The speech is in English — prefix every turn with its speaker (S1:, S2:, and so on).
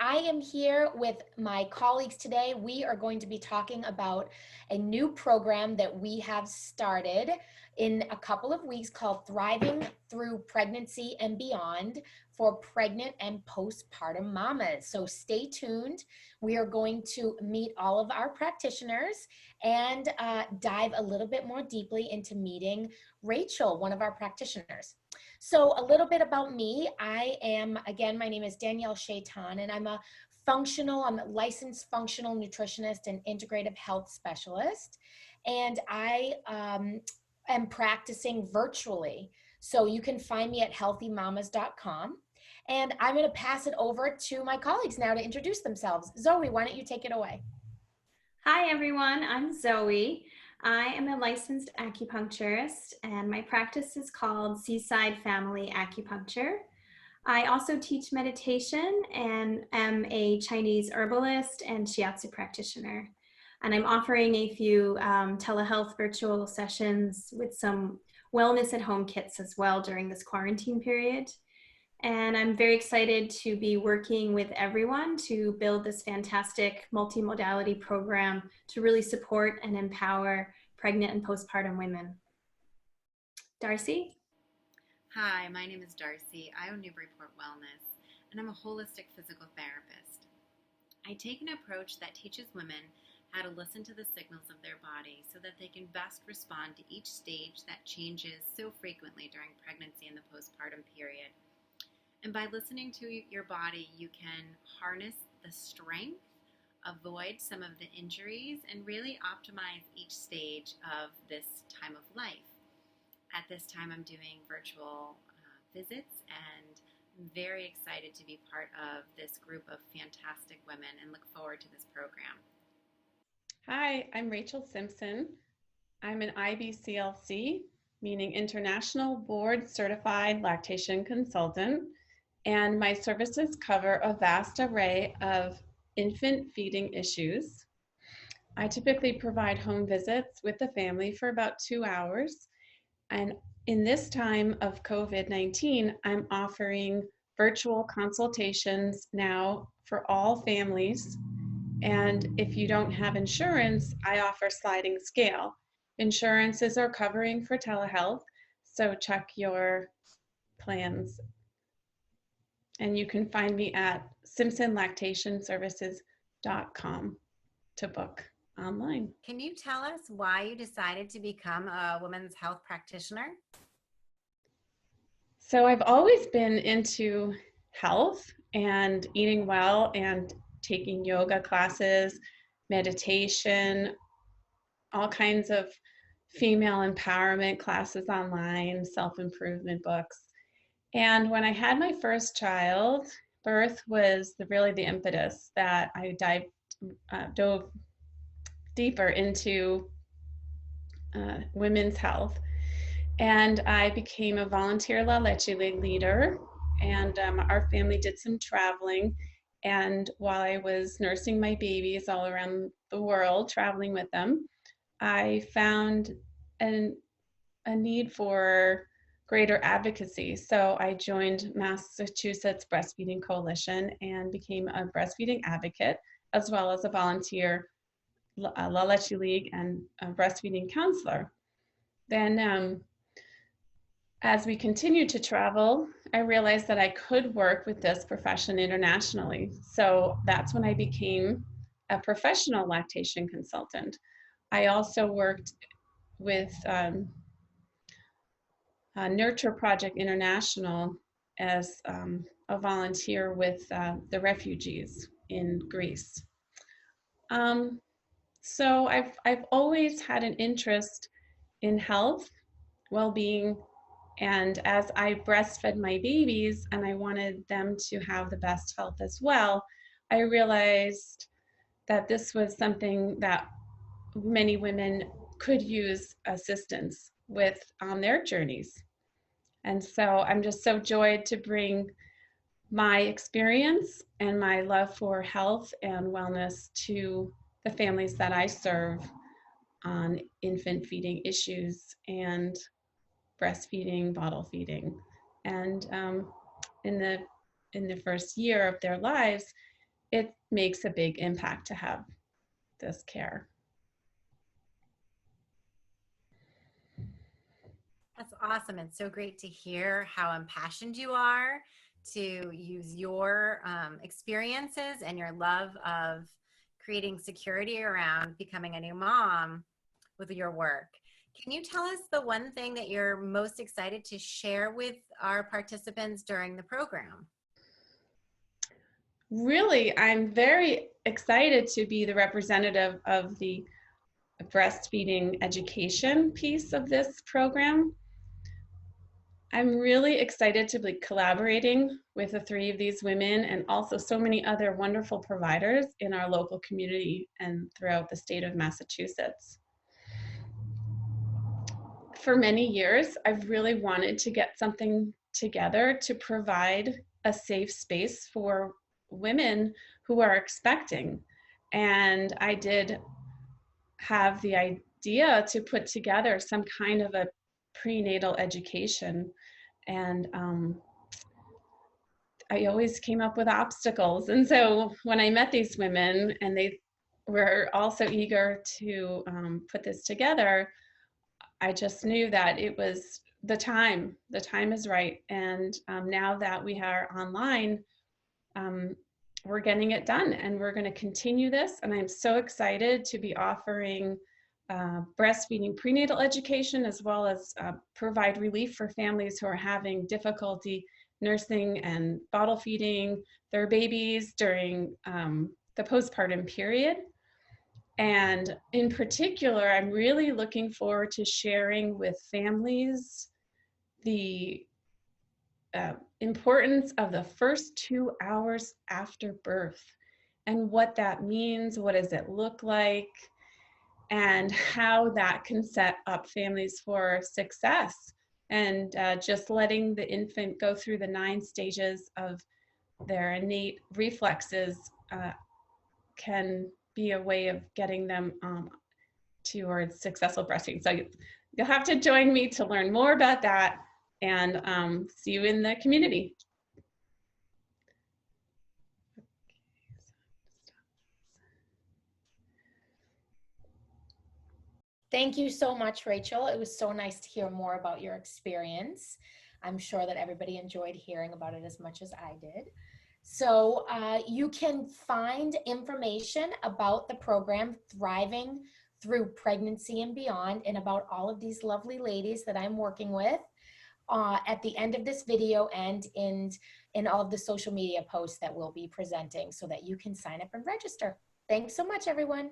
S1: I am here with my colleagues today. We are going to be talking about a new program that we have started in a couple of weeks called Thriving Through Pregnancy and Beyond for pregnant and postpartum mamas. So stay tuned. We are going to meet all of our practitioners and dive a little bit more deeply into meeting Rachel, one of our practitioners. So a little bit about me. Again, my name is Danielle Shaitan, and I'm a licensed functional nutritionist and integrative health specialist. And I am practicing virtually. So you can find me at healthymamas.com. And I'm going to pass it over to my colleagues now to introduce themselves. Zoe, why don't you take it away?
S2: Hi everyone, I'm Zoe. I am a licensed acupuncturist and my practice is called Seaside Family Acupuncture. I also teach meditation and am a Chinese herbalist and shiatsu practitioner. And I'm offering a few telehealth virtual sessions with some wellness at home kits as well during this quarantine period. And I'm very excited to be working with everyone to build this fantastic multimodality program to really support and empower pregnant and postpartum women. Darcy?
S3: Hi, my name is Darcy. I own Newburyport Wellness, and I'm a holistic physical therapist. I take an approach that teaches women how to listen to the signals of their body so that they can best respond to each stage that changes so frequently during pregnancy and the postpartum period. And by listening to your body, you can harness the strength, avoid some of the injuries, and really optimize each stage of this time of life. At this time, I'm doing virtual visits, and I'm very excited to be part of this group of fantastic women and look forward to this program.
S4: Hi, I'm Rachel Simpson. I'm an IBCLC, meaning International Board Certified Lactation Consultant, and my services cover a vast array of infant feeding issues. I typically provide home visits with the family for about 2 hours. And in this time of COVID-19, I'm offering virtual consultations now for all families. And if you don't have insurance, I offer sliding scale. Insurances are covering for telehealth, so check your plans. And you can find me at simpsonlactationservices.com to book online.
S5: Can you tell us why you decided to become a women's health practitioner?
S4: So I've always been into health and eating well and taking yoga classes, meditation, all kinds of female empowerment classes online, self-improvement books. And when I had my first child, birth was really the impetus that I dove deeper into women's health. And I became a volunteer Lactation League leader, and our family did some traveling. And while I was nursing my babies all around the world, traveling with them, I found a need for greater advocacy. So I joined Massachusetts Breastfeeding Coalition and became a breastfeeding advocate, as well as a volunteer Lactation League and a breastfeeding counselor. Then as we continued to travel, I realized that I could work with this profession internationally. So that's when I became a professional lactation consultant. I also worked with Nurture Project International as a volunteer with the refugees in Greece. So I've always had an interest in health, well-being, and as I breastfed my babies and I wanted them to have the best health as well, I realized that this was something that many women could use assistance with on their journeys. And so I'm just so joyed to bring my experience and my love for health and wellness to the families that I serve on infant feeding issues and breastfeeding, bottle feeding. And in the first year of their lives, it makes a big impact to have this care.
S5: That's awesome. It's so great to hear how impassioned you are to use your experiences and your love of creating security around becoming a new mom with your work. Can you tell us the one thing that you're most excited to share with our participants during the program?
S4: Really, I'm very excited to be the representative of the breastfeeding education piece of this program. I'm really excited to be collaborating with the three of these women and also so many other wonderful providers in our local community and throughout the state of Massachusetts. For many years, I've really wanted to get something together to provide a safe space for women who are expecting. And I did have the idea to put together some kind of a prenatal education. And I always came up with obstacles. And so when I met these women and they were also eager to put this together, I just knew that it was the time is right. And now that we are online, we're getting it done and we're going to continue this. And I'm so excited to be offering breastfeeding prenatal education as well as provide relief for families who are having difficulty nursing and bottle feeding their babies during the postpartum period. And in particular, I'm really looking forward to sharing with families the importance of the first 2 hours after birth and what that means, what does it look like, and how that can set up families for success. And just letting the infant go through the 9 stages of their innate reflexes can be a way of getting them towards successful breastfeeding. So you'll have to join me to learn more about that and see you in the community.
S1: Thank you so much, Rachel. It was so nice to hear more about your experience. I'm sure that everybody enjoyed hearing about it as much as I did. So you can find information about the program Thriving Through Pregnancy and Beyond and about all of these lovely ladies that I'm working with at the end of this video and in all of the social media posts that we'll be presenting so that you can sign up and register. Thanks so much, everyone.